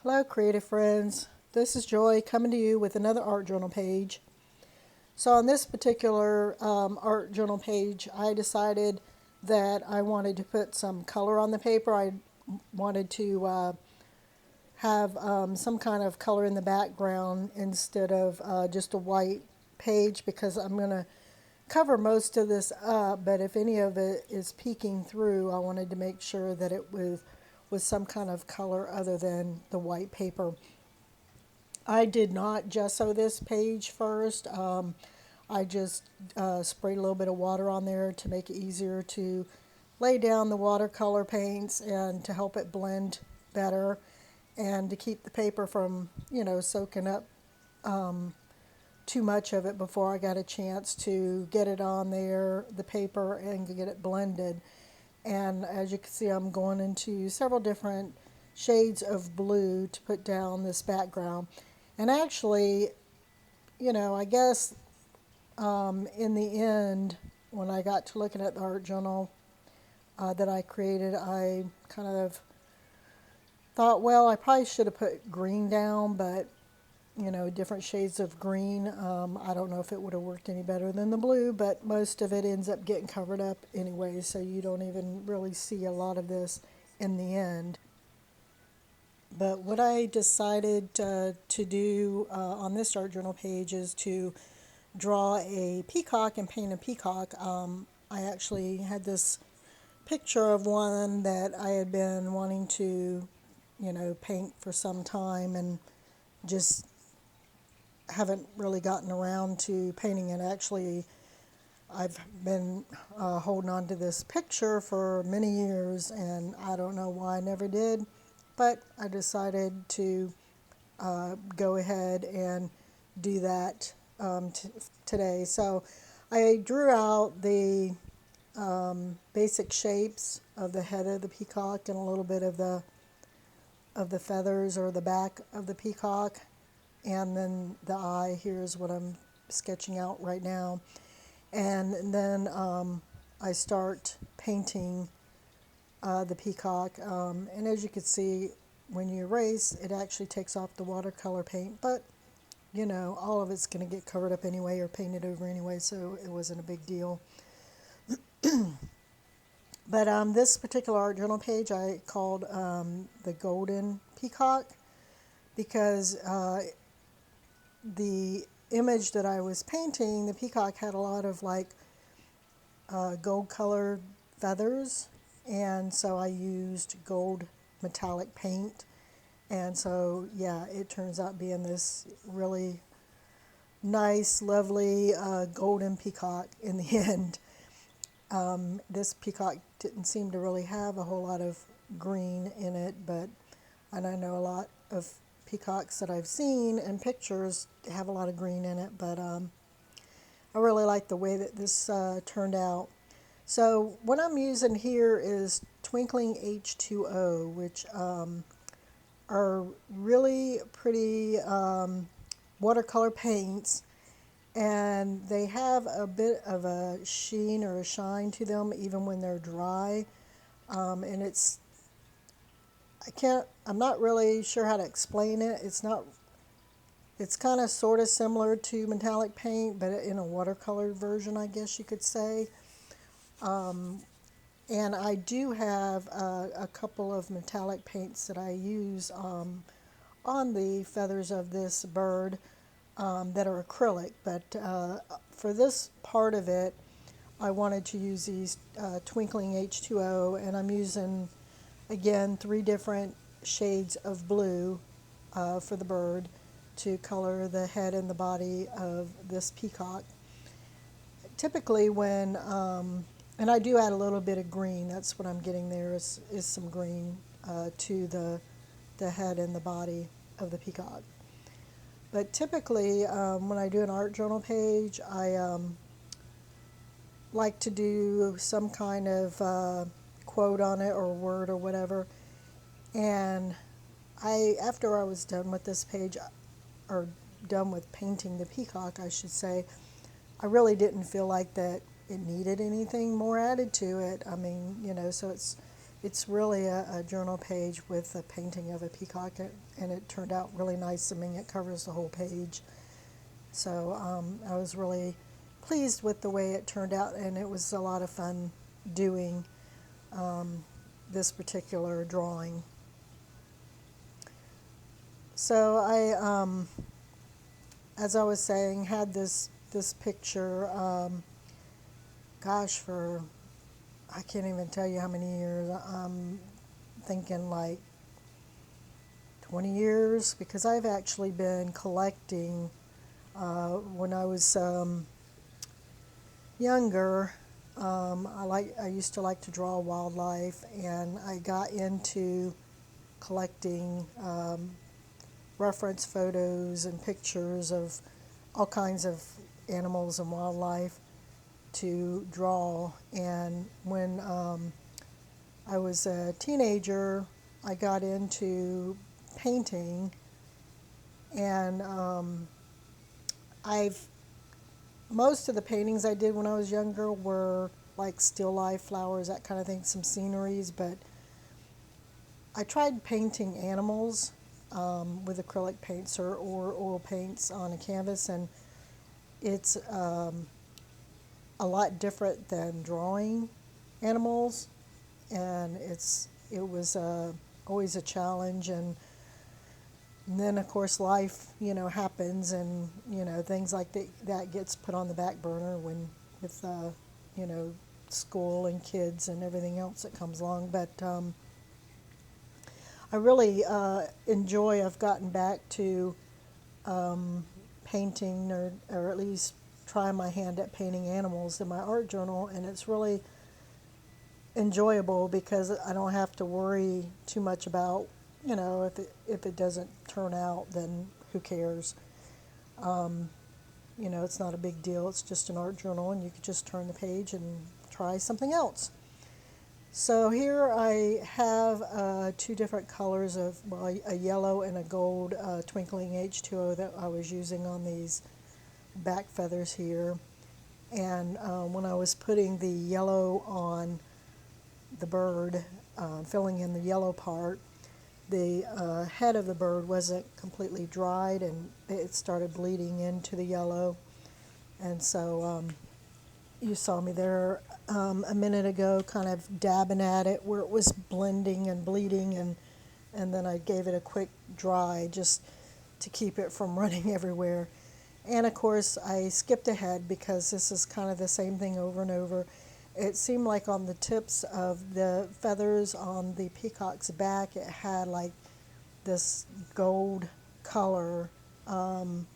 Hello, creative friends. This is Joy coming to you with another art journal page. So, on this particular art journal page, I decided that I wanted to put some color on the paper. I wanted to have some kind of color in the background instead of just a white page because I'm going to cover most of this up, but if any of it is peeking through, I wanted to make sure that it was with some kind of color other than the white paper. I did not gesso this page first. I just sprayed a little bit of water on there to make it easier to lay down the watercolor paints and to help it blend better and to keep the paper from, soaking up too much of it before I got a chance to get it on there, the paper, and get it blended. And as you can see, I'm going into several different shades of blue to put down this background. And actually, I guess in the end, when I got to looking at the art journal that I created, I kind of thought, well, I probably should have put green down, but different shades of green. I don't know if it would have worked any better than the blue, but most of it ends up getting covered up anyway, so you don't even really see a lot of this in the end. But what I decided to do on this art journal page is to draw a peacock and paint a peacock. I actually had this picture of one that I had been wanting to, paint for some time and just haven't really gotten around to painting it. Actually, I've been holding on to this picture for many years, and I don't know why I never did, but I decided to go ahead and do that today. So I drew out the basic shapes of the head of the peacock and a little bit of the feathers or the back of the peacock. And then the eye, here's what I'm sketching out right now. And then I start painting the peacock. And as you can see, when you erase, it actually takes off the watercolor paint. But, all of it's going to get covered up anyway or painted over anyway, so it wasn't a big deal. But this particular art journal page I called the Golden Peacock because the image that I was painting, the peacock had a lot of gold colored feathers, and so I used gold metallic paint, and so yeah, it turns out being this really nice, lovely golden peacock in the end. This peacock didn't seem to really have a whole lot of green in it, and I know a lot of peacocks that I've seen in pictures have a lot of green in it, but I really like the way that this turned out. So what I'm using here is Twinkling H20, which are really pretty watercolor paints, and they have a bit of a sheen or a shine to them even when they're dry. And I'm not really sure how to explain it. It's kind of sort of similar to metallic paint, but in a watercolor version, I guess you could say. And I do have a couple of metallic paints that I use on the feathers of this bird that are acrylic. But for this part of it, I wanted to use these Twinkling H20, and I'm using, again, 3 different shades of blue for the bird to color the head and the body of this peacock. Typically and I do add a little bit of green, that's what I'm getting there is some green to the head and the body of the peacock. But typically when I do an art journal page, I like to do some kind of quote on it or word or whatever. And after I was done with this page, or done with painting the peacock, I should say, I really didn't feel like that it needed anything more added to it. I mean, so it's It's really a journal page with a painting of a peacock, and it turned out really nice. I mean, it covers the whole page. So I was really pleased with the way it turned out, and it was a lot of fun doing this particular drawing. So as I was saying, had this picture, gosh, for I can't even tell you how many years. I'm thinking like 20 years, because I've actually been collecting when I was younger. I used to like to draw wildlife, and I got into collecting reference photos and pictures of all kinds of animals and wildlife to draw. And when I was a teenager, I got into painting, and I've most of the paintings I did when I was younger were like still life, flowers, that kind of thing, some sceneries. But I tried painting animals with acrylic paints or oil paints on a canvas, and it's a lot different than drawing animals, and it was always a challenge. And then of course life happens, and things like that gets put on the back burner when with school and kids and everything else that comes along. But I really enjoy, I've gotten back to painting, or at least try my hand at painting animals in my art journal, and it's really enjoyable because I don't have to worry too much about, if it doesn't turn out, then who cares? It's not a big deal. It's just an art journal, and you could just turn the page and try something else. So here I have two different colors of, well, a yellow and a gold Twinkling H20 that I was using on these back feathers here. And when I was putting the yellow on the bird, filling in the yellow part, the head of the bird wasn't completely dried, and it started bleeding into the yellow. And so you saw me there a minute ago kind of dabbing at it where it was blending and bleeding, and then I gave it a quick dry just to keep it from running everywhere. And of course I skipped ahead because this is kind of the same thing over and over. It seemed like on the tips of the feathers on the peacock's back, it had like this gold color on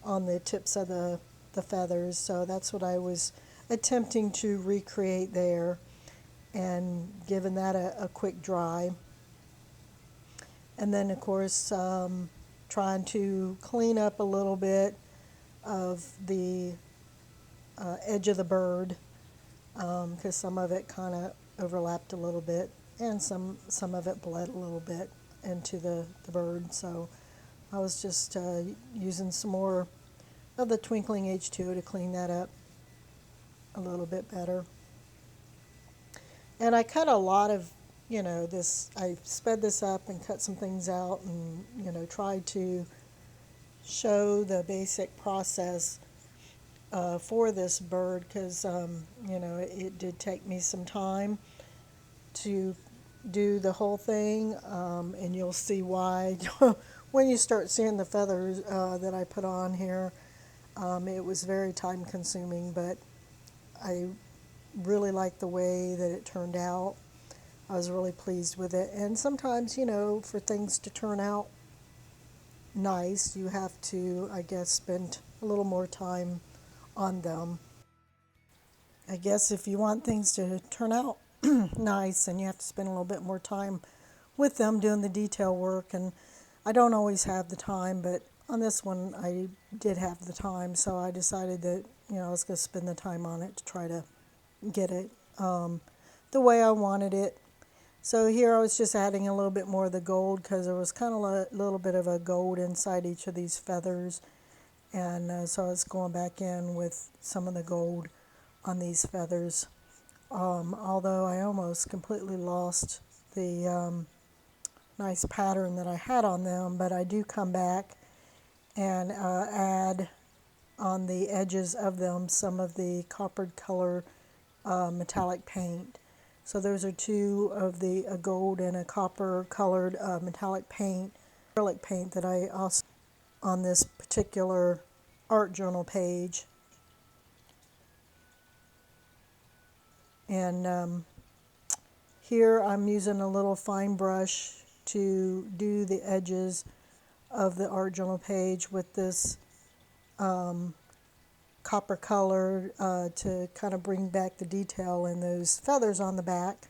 the tips of the feathers. So that's what I was attempting to recreate there, and giving that a quick dry. And then of course trying to clean up a little bit of the edge of the bird, because some of it kind of overlapped a little bit, and some of it bled a little bit into the bird. So I was just using some more of the Twinkling H2 to clean that up a little bit better. And I cut a lot of, I sped this up and cut some things out, and, tried to show the basic process for this bird, because, it did take me some time to do the whole thing, and you'll see why when you start seeing the feathers that I put on here. It was very time consuming, but I really liked the way that it turned out. I was really pleased with it. And sometimes, for things to turn out nice, you have to, I guess, spend a little more time on them. I guess if you want things to turn out nice, and you have to spend a little bit more time with them doing the detail work. And I don't always have the time, but on this one I did have the time, so I decided that I was going to spend the time on it to try to get it the way I wanted it. So here I was just adding a little bit more of the gold, because there was kind of a little bit of a gold inside each of these feathers, and so I was going back in with some of the gold on these feathers although I almost completely lost the nice pattern that I had on them, but I do come back and add on the edges of them some of the coppered color metallic paint. So those are two of the a gold and a copper colored metallic paint, acrylic paint that I also on this particular art journal page. And here I'm using a little fine brush to do the edges of the art journal page with this copper color to kind of bring back the detail in those feathers on the back.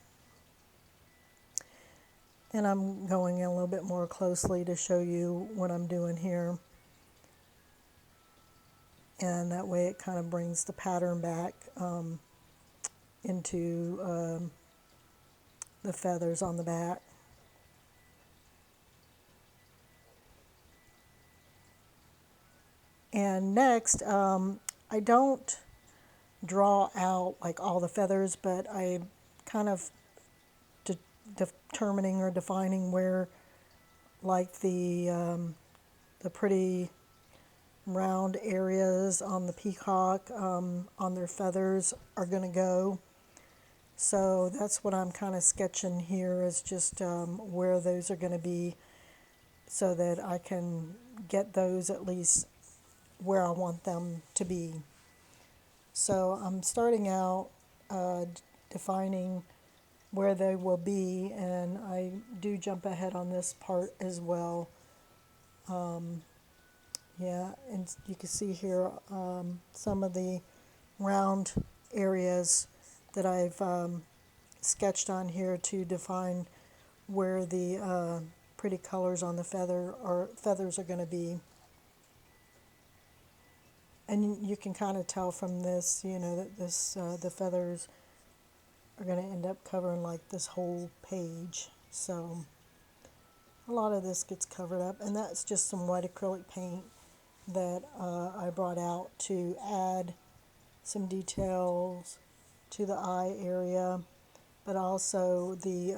And I'm going in a little bit more closely to show you what I'm doing here. And that way it kind of brings the pattern back into the feathers on the back. And next, I don't draw out like all the feathers, but I kind of determining or defining where like the pretty round areas on the peacock on their feathers are going to go. So that's what I'm kind of sketching here, is just where those are going to be, so that I can get those at least where I want them to be. So I'm starting out defining where they will be, and I do jump ahead on this part as well. Yeah, and you can see here some of the round areas that I've sketched on here to define where the pretty colors on the feathers are going to be. And you can kind of tell from this, that the feathers are going to end up covering like this whole page. So a lot of this gets covered up, and that's just some white acrylic paint that I brought out to add some details to the eye area, but also the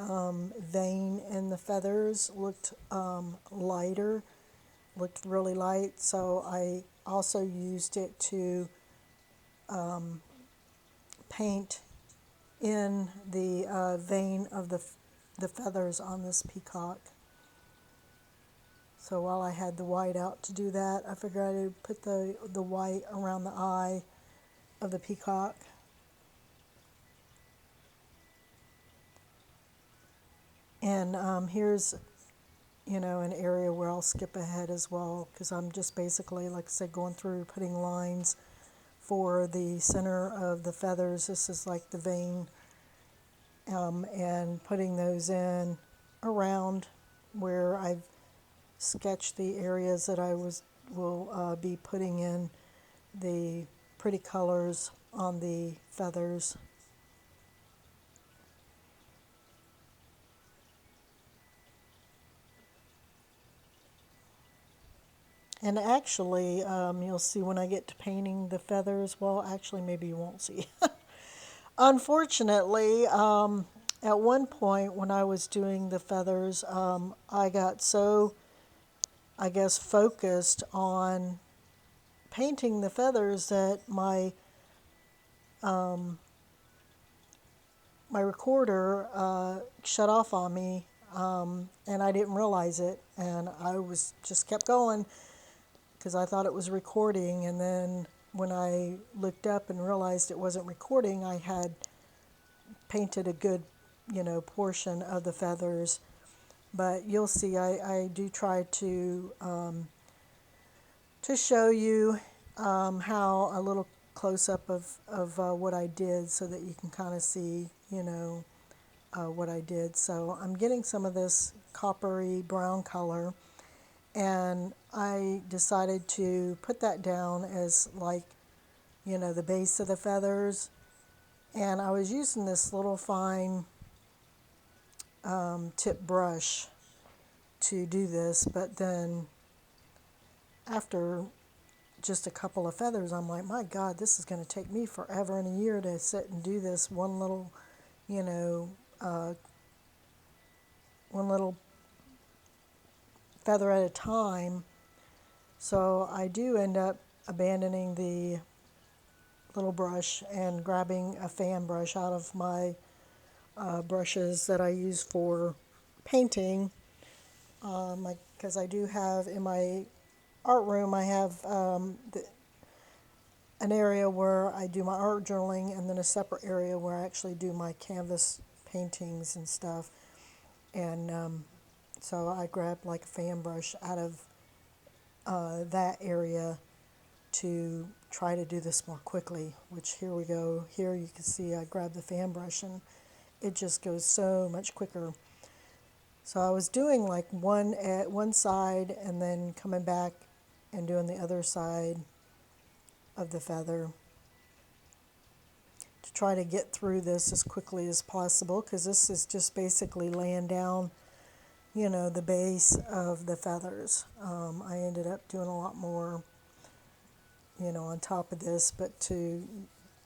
vein in the feathers looked lighter, looked really light, so I also used it to paint in the vein of the feathers on this peacock. So while I had the white out to do that, I figured I'd put the white around the eye of the peacock. And here's, an area where I'll skip ahead as well, because I'm just basically, like I said, going through putting lines for the center of the feathers. This is like the vein, and putting those in around where I've sketched the areas that I will be putting in the pretty colors on the feathers. And actually, you'll see when I get to painting the feathers, well, actually, maybe you won't see. Unfortunately, at one point when I was doing the feathers, I got so, I guess, focused on painting the feathers that my recorder shut off on me, and I didn't realize it, and I was just kept going because I thought it was recording, and then when I looked up and realized it wasn't recording, I had painted a good, portion of the feathers. But you'll see, I do try to show you how a little close-up of what I did, so that you can kind of see, what I did. So I'm getting some of this coppery brown color, and I decided to put that down as like, the base of the feathers. And I was using this little fine tip brush to do this, but then after just a couple of feathers, I'm like, my God, this is going to take me forever and a year to sit and do this one little, you know, one little feather at a time. So I do end up abandoning the little brush and grabbing a fan brush out of my brushes that I use for painting. Because I do have in my art room, I have an area where I do my art journaling, and then a separate area where I actually do my canvas paintings and stuff. And so I grabbed like a fan brush out of that area to try to do this more quickly, which here we go. Here you can see I grabbed the fan brush and it just goes so much quicker. So I was doing like one at one side and then coming back and doing the other side of the feather to try to get through this as quickly as possible, because this is just basically laying down, you know, the base of the feathers. I ended up doing a lot more, you know, on top of this, but to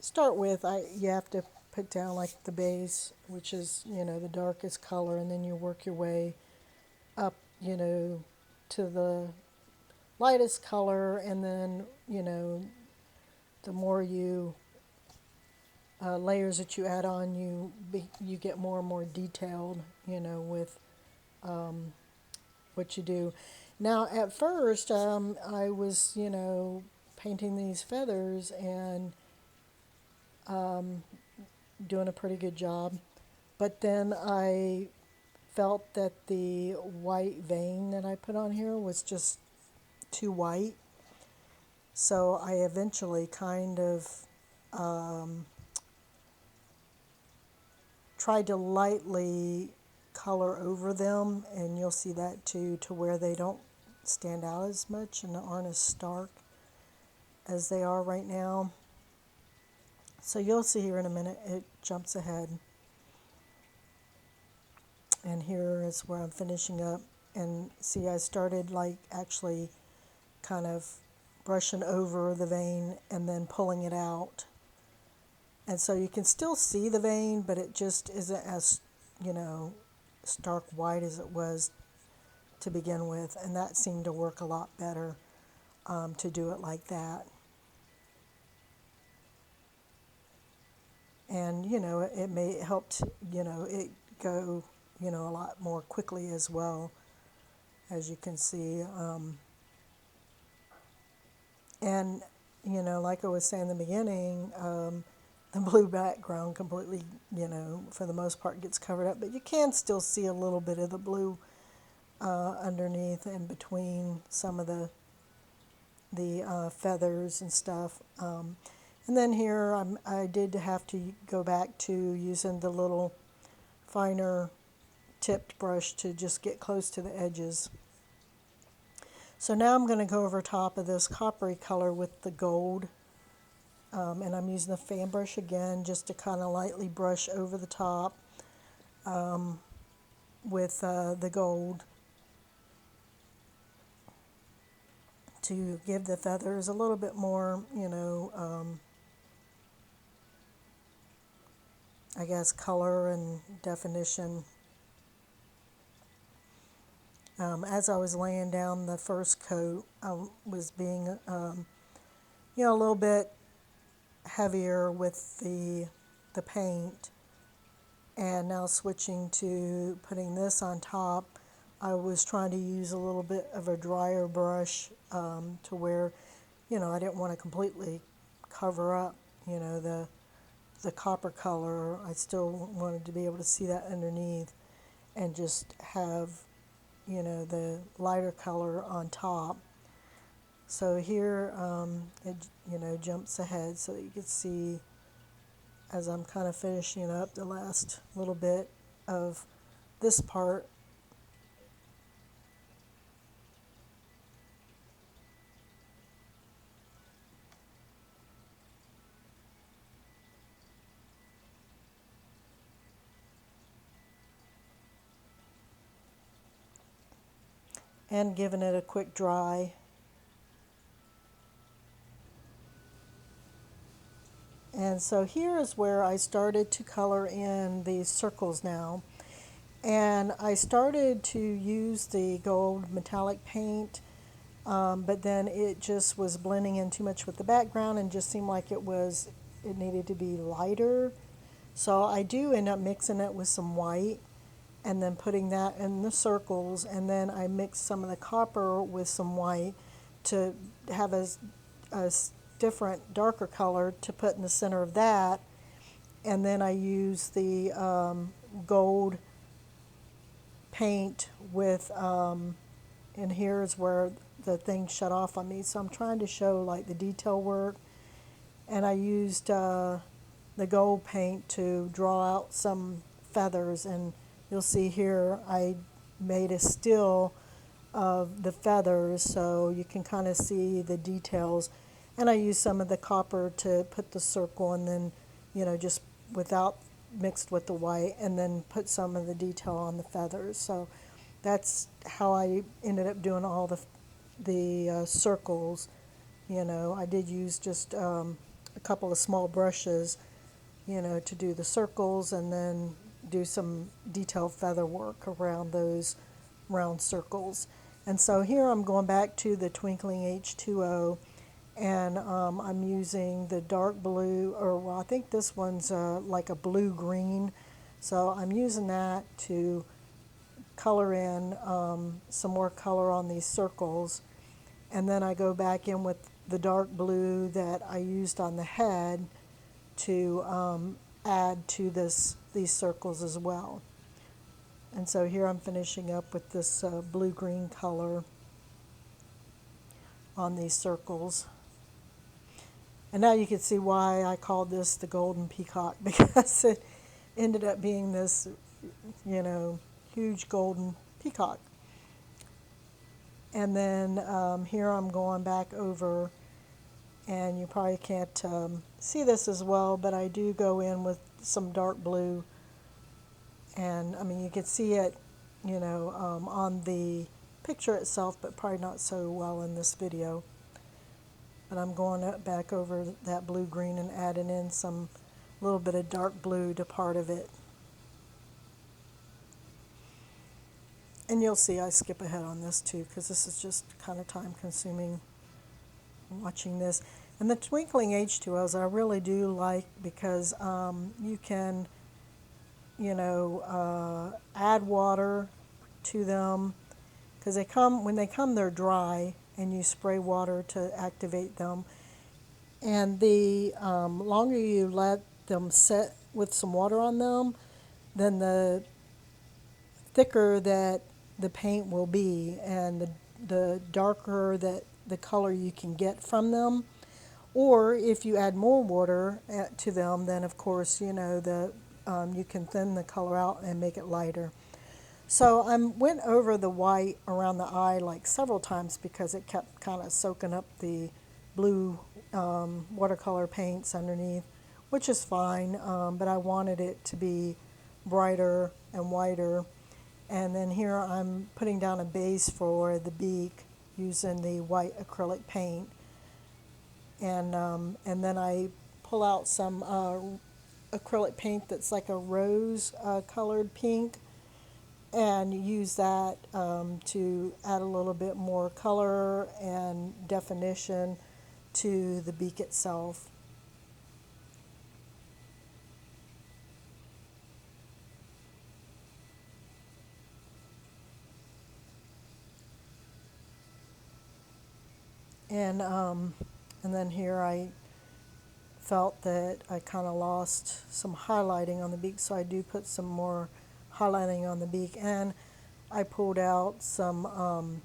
start with, you have to put down like the base, which is, you know, the darkest color, and then you work your way up, you know, to the lightest color, and then, you know, the more you layers that you add on, you get more and more detailed, you know, with what you do. Now, at first, I was, you know, painting these feathers and doing a pretty good job, but then I felt that the white vein that I put on here was just too white. So I eventually kind of tried to lightly color over them, and you'll see that too, to where they don't stand out as much and aren't as stark as they are right now. So you'll see here in a minute, it jumps ahead. And here is where I'm finishing up. And see, I started like actually kind of brushing over the vein and then pulling it out. And so you can still see the vein, but it just isn't as, you know, stark white as it was to begin with. And that seemed to work a lot better to do it like that. And, you know, it may help, you know, it go, you know, a lot more quickly as well, as you can see. And, you know, like I was saying in the beginning, the blue background completely, you know, for the most part gets covered up, but you can still see a little bit of the blue underneath and between some of the feathers and stuff. And then here I did have to go back to using the little finer tipped brush to just get close to the edges. So now I'm going to go over top of this coppery color with the gold. And I'm using the fan brush again just to kind of lightly brush over the top with the gold to give the feathers a little bit more, you know, I guess color and definition. As I was laying down the first coat, I was being, you know, a little bit heavier with the paint, and now switching to putting this on top, I was trying to use a little bit of a drier brush to where, you know, I didn't want to completely cover up, you know, the copper color. I still wanted to be able to see that underneath and just have, you know, the lighter color on top. So here it, you know, jumps ahead so that you can see as I'm kind of finishing up the last little bit of this part. And giving it a quick dry. And so here is where I started to color in these circles now. And I started to use the gold metallic paint, but then it just was blending in too much with the background and just seemed like it needed to be lighter. So I do end up mixing it with some white and then putting that in the circles, and then I mix some of the copper with some white to have a different darker color to put in the center of that. And then I use the gold paint with, and here's where the thing shut off on me. So I'm trying to show like the detail work, and I used the gold paint to draw out some feathers, and you'll see here I made a still of the feathers so you can kind of see the details. And I used some of the copper to put the circle, and then just without mixed with the white, and then put some of the detail on the feathers. So that's how I ended up doing all the circles. I did use just a couple of small brushes to do the circles, and then do some detailed feather work around those round circles. And so here I'm going back to the Twinkling H20, and I'm using the dark blue, or well, I think this one's like a blue-green. So I'm using that to color in some more color on these circles. And then I go back in with the dark blue that I used on the head to add to these circles as well. And so here I'm finishing up with this blue-green color on these circles. And now you can see why I called this the Golden Peacock, because it ended up being this, huge golden peacock. And then here I'm going back over, and you probably can't see this as well, but I do go in with some dark blue. And I mean, you can see it, on the picture itself, but probably not so well in this video. But I'm going back over that blue-green and adding in some little bit of dark blue to part of it. And you'll see I skip ahead on this too, because this is just kind of time-consuming watching this. And the Twinkling H2Os I really do like, because you can, add water to them, because when they come they're dry, and you spray water to activate them. And the longer you let them set with some water on them, then the thicker that the paint will be, and the darker that the color you can get from them. Or if you add more water to them, then of course you can thin the color out and make it lighter. So I went over the white around the eye like several times, because it kept kind of soaking up the blue watercolor paints underneath, which is fine, but I wanted it to be brighter and whiter. And then here I'm putting down a base for the beak using the white acrylic paint. And then I pull out some acrylic paint that's like a rose colored pink, and use that to add a little bit more color and definition to the beak itself. And then here I felt that I kind of lost some highlighting on the beak, so I do put some more highlighting on the beak. And I pulled out some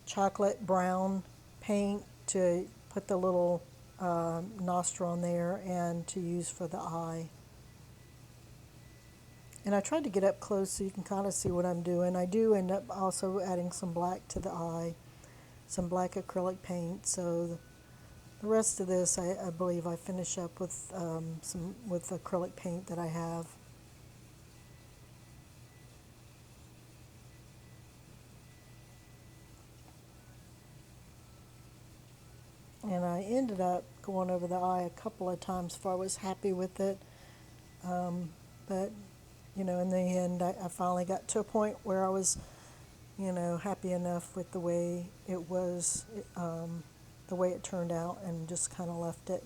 chocolate brown paint to put the little nostril on there, and to use for the eye. And I tried to get up close so you can kind of see what I'm doing. I do end up also adding some black to the eye, some black acrylic paint. So the rest of this, I believe I finish up with some acrylic paint that I have. And I ended up going over the eye a couple of times before I was happy with it. But, you know, in the end, I finally got to a point where I was, you know, happy enough with the way it was, the way it turned out, and just kind of left it.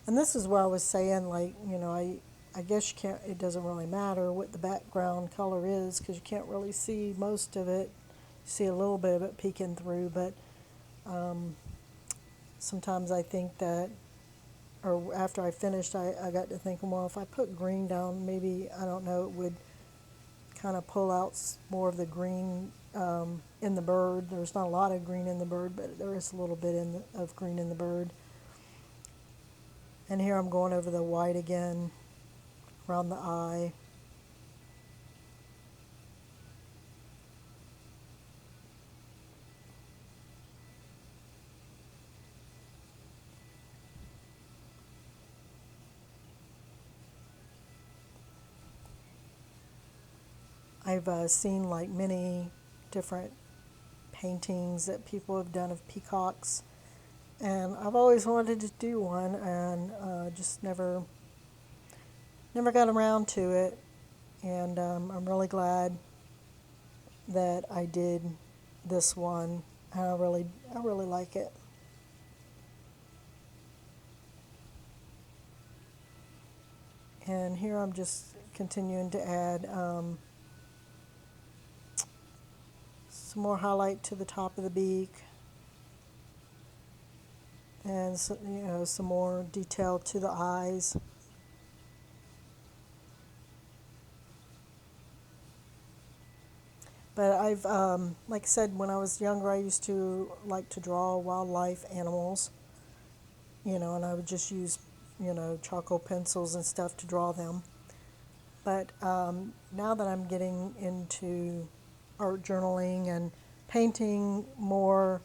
And this is where I was saying, like, you know, I guess you can't, it doesn't really matter what the background color is because you can't really see most of it. You see a little bit of it peeking through, but sometimes I think that, or after I finished, I got to thinking, well, if I put green down, maybe, I don't know, it would kind of pull out more of the green in the bird. There's not a lot of green in the bird, but there is a little bit of green in the bird. And here I'm going over the white again around the eye. I've seen like many different paintings that people have done of peacocks, and I've always wanted to do one, and just never got around to it. And I'm really glad that I did this one. I really like it. And here I'm just continuing to add some more highlight to the top of the beak, and so, you know, some more detail to the eyes. But I've, like I said, when I was younger, I used to like to draw wildlife animals, you know, and I would just use, you know, charcoal pencils and stuff to draw them. But now that I'm getting into art journaling and painting more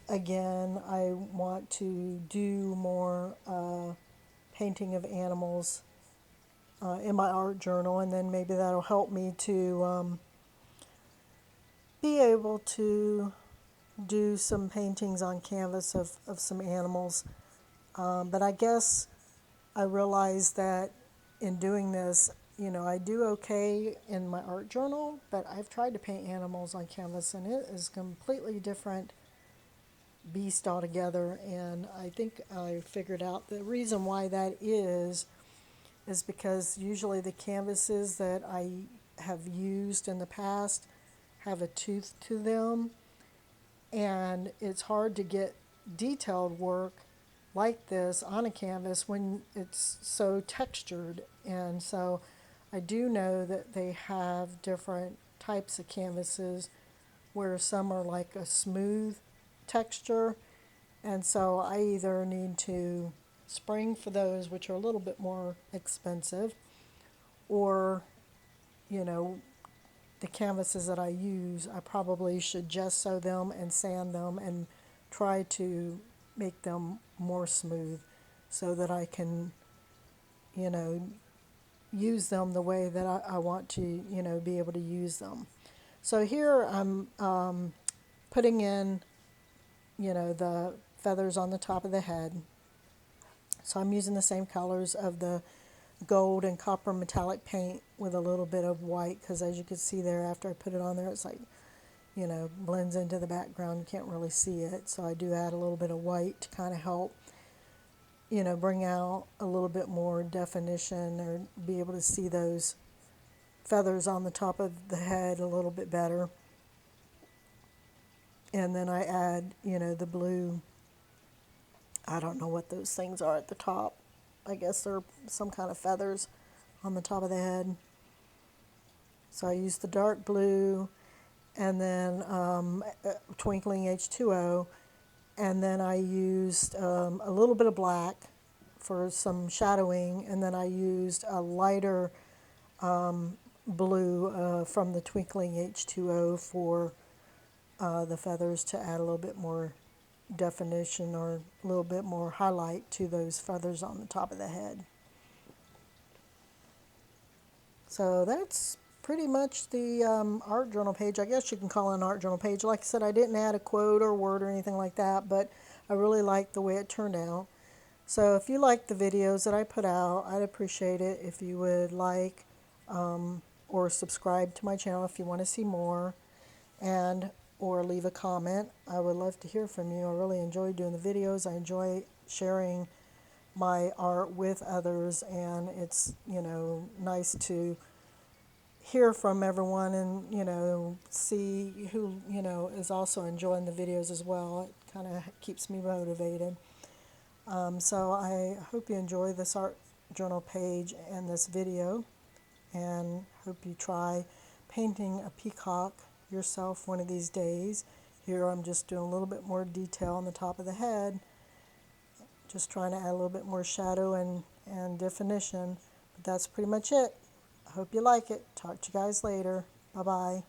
again, I want to do more painting of animals in my art journal, and then maybe that'll help me to be able to do some paintings on canvas of some animals. But I guess I realized that in doing this, you know, I do okay in my art journal, but I've tried to paint animals on canvas, and it is a completely different beast altogether. And I think I figured out the reason why that is because usually the canvases that I have used in the past have a tooth to them, and it's hard to get detailed work like this on a canvas when it's so textured. And so I do know that they have different types of canvases where some are like a smooth texture, and so I either need to spring for those, which are a little bit more expensive, or, you know, the canvases that I use, I probably should gesso them and sand them and try to make them more smooth so that I can, you know, use them the way that I want to, you know, be able to use them. So here I'm putting in, you know, the feathers on the top of the head. So I'm using the same colors of the gold and copper metallic paint with a little bit of white, because as you can see there, after I put it on there, it's like, you know, blends into the background. You can't really see it. So I do add a little bit of white to kind of help, you know, bring out a little bit more definition, or be able to see those feathers on the top of the head a little bit better. And then I add, you know, the blue, I don't know what those things are at the top. I guess they're some kind of feathers on the top of the head. So I use the dark blue, and then Twinkling H20, and then I used a little bit of black for some shadowing, and then I used a lighter blue from the Twinkling H20 for the feathers, to add a little bit more definition or a little bit more highlight to those feathers on the top of the head. So that's pretty much the art journal page. I guess you can call it an art journal page. Like I said, I didn't add a quote or word or anything like that, but I really like the way it turned out. So if you like the videos that I put out, I'd appreciate it if you would like or subscribe to my channel if you want to see more, and or leave a comment. I would love to hear from you. I really enjoy doing the videos. I enjoy sharing my art with others, and it's, you know, nice to hear from everyone and, you know, see who, you know, is also enjoying the videos as well. It kind of keeps me motivated. So I hope you enjoy this art journal page and this video, and hope you try painting a peacock yourself one of these days. Here I'm just doing a little bit more detail on the top of the head, just trying to add a little bit more shadow and definition. But that's pretty much it. I hope you like it. Talk to you guys later. Bye-bye.